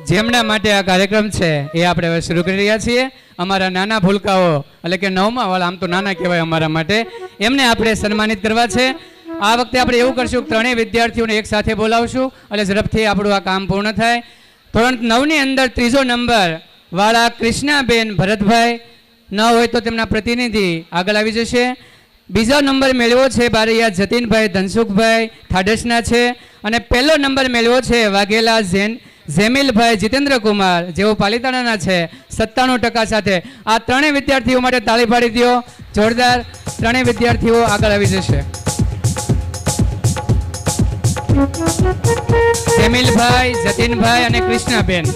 જેમના માટે આ કાર્યક્રમ છે એ આપણે હવે શરૂ કરી રહ્યા છીએ. અમારા નાના ભૂલકાઓ એટલે કે 9મા વાળા, આમ તો નાના કહેવાય અમારા માટે, એમને આપણે સન્માનિત કરવા છે. આ વખતે આપણે એવું કરશું કે ત્રણેય વિદ્યાર્થીઓને એક સાથે બોલાવશું એટલે ઝડપથી આપણું આ કામ પૂર્ણ થાય. ધોરણ 9ની અંદર 3જો નંબર વાળા કૃષ્ણાબેન ભરતભાઈ ન હોય તો તેમના પ્રતિનિધિ આગળ આવી જશે. બીજો નંબર મેળવ્યો છે બારૈયા જતીનભાઈ ધનસુખભાઈ ઠાડસના છે. અને પહેલો નંબર મેળવ્યો છે વાઘેલા જેમિલભાઈ જીતેન્દ્રકુમાર, જેઓ પાલિતાણાના છે 97% સાથે. આ ત્રણેય વિદ્યાર્થીઓ માટે તાળી પાડી દો જોરદાર. ત્રણેય વિદ્યાર્થીઓ આગળ આવી જશે. જેમિલભાઈ, જતીનભાઈ અને કૃષ્ણાબેન.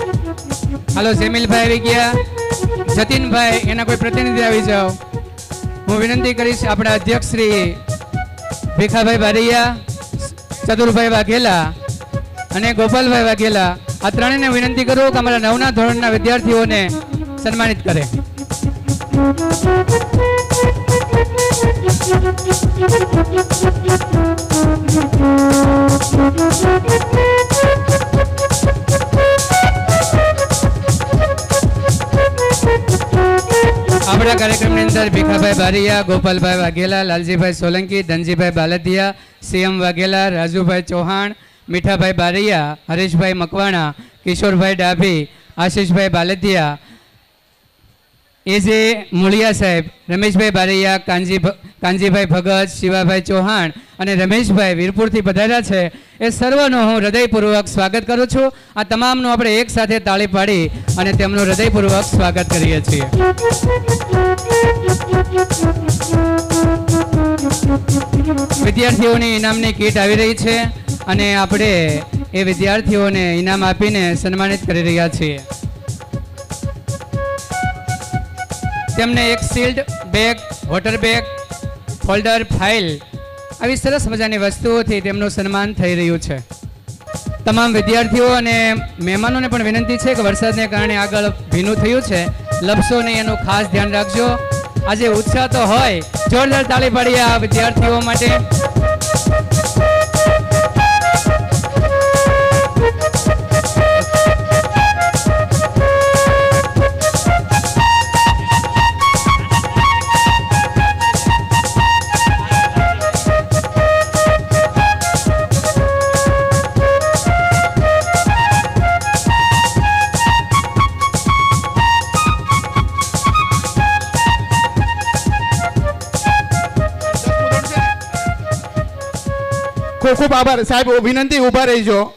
હાલો, જેમિલભાઈ આવી ગયા. જતીનભાઈ, એના કોઈ પ્રતિનિધિ આવી જાઓ. હું વિનંતી કરીશ આપણા અધ્યક્ષ શ્રી ભીખાભાઈ બારૈયા, ચતુરભાઈ વાઘેલા અને ગોપાલભાઈ વાઘેલા, આ ત્રણેયને વિનંતી કરું કે અમારા 9ના ધોરણના વિદ્યાર્થીઓને સન્માનિત કરે. આપણા કાર્યક્રમની અંદર ભીખાભાઈ બારૈયા, ગોપાલભાઈ વાઘેલા, લાલજીભાઈ સોલંકી, ધનજીભાઈ બાલદિયા, સીએમ વાઘેલા, રાજુભાઈ ચૌહાણ, મીઠાભાઈ બારૈયા, હરેશભાઈ મકવાણા, કિશોરભાઈ ડાભી, આશીષભાઈ બાલદિયા, એજે મુળિયા સાહેબ, રમેશભાઈ બારૈયા, કાનજીભાઈ ભગત, શિવાભાઈ ચૌહાણ અને રમેશભાઈ વીરપુરથી પધાર્યા છે. એ સર્વનું હું હૃદયપૂર્વક સ્વાગત કરું છું. આ તમામનું આપણે એક સાથે તાળી પાડી અને તેમનું હૃદયપૂર્વક સ્વાગત કરીએ છીએ. વિદ્યાર્થીઓની ઇનામની કીટ આવી રહી છે અને આપણે એ વિદ્યાર્થીઓને ઇનામ આપીને સન્માનિત કરી રહ્યા છીએ. તેમને એક shield, bag, water bag, folder, file આવી સરસ મજાની વસ્તુઓથી તેમનું સન્માન થઈ રહ્યું છે. તમામ વિદ્યાર્થીઓ અને મહેમાનોને પણ વિનંતી છે કે વરસાદને કારણે આગળ ભીનું થયું છે, લપસો નહીં, એનું ખાસ ધ્યાન રાખજો. આજે ઉત્સાહ તો હોય, જોરદાર તાળી પાડીએ આ વિદ્યાર્થીઓ માટે. ખૂબ ખૂબ આભાર સાહેબ. વિનંતી, ઊભા રહીજો.